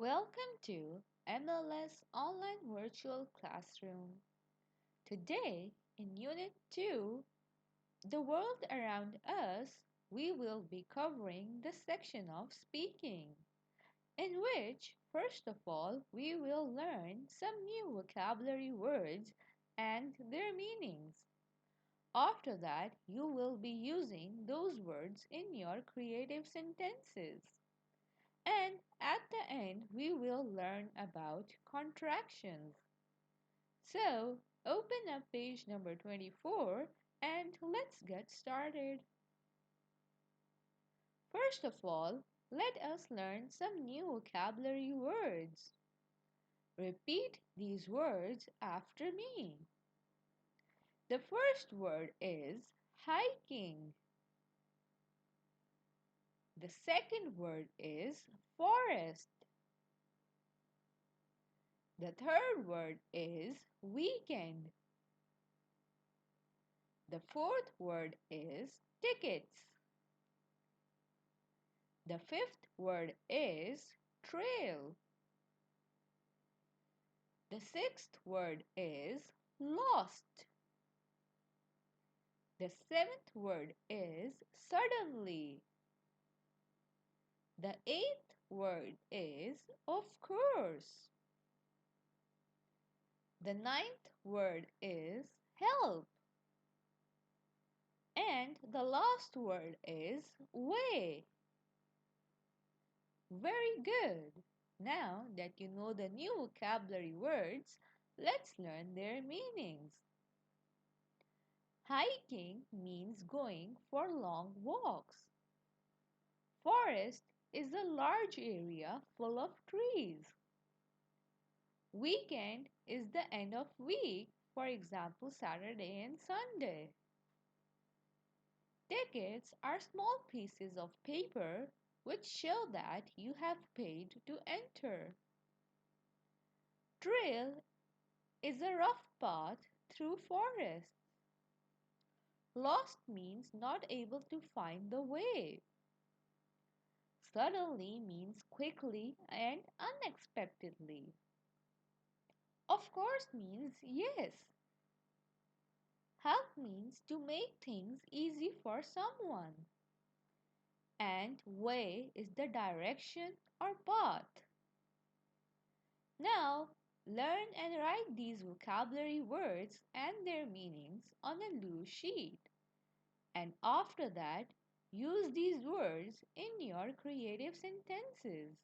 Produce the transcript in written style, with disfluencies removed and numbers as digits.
Welcome to MLS Online Virtual Classroom. Today, in Unit 2, The World Around Us, we will be covering the section of speaking, in which, first of all, we will learn some new vocabulary words and their meanings. After that, you will be using those words in your creative sentences. And at the end, we will learn about contractions. So, open up page number 24 and let's get started. First of all, let us learn some new vocabulary words. Repeat these words after me. The first word is hiking. The second word is forest. The third word is weekend. The fourth word is tickets. The fifth word is trail. The sixth word is lost. The seventh word is suddenly. The eighth word is of course. The ninth word is help. And the last word is way. Very good. Now that you know the new vocabulary words, let's learn their meanings. Hiking means going for long walks. Forest is a large area full of trees. Weekend is the end of week, for example, Saturday and Sunday. Tickets are small pieces of paper which show that you have paid to enter. Trail is a rough path through forest. Lost means not able to find the way. Suddenly means quickly and unexpectedly. Of course means yes. Help means to make things easy for someone. And way is the direction or path. Now, learn and write these vocabulary words and their meanings on a loose sheet. And after that, use these words in your creative sentences.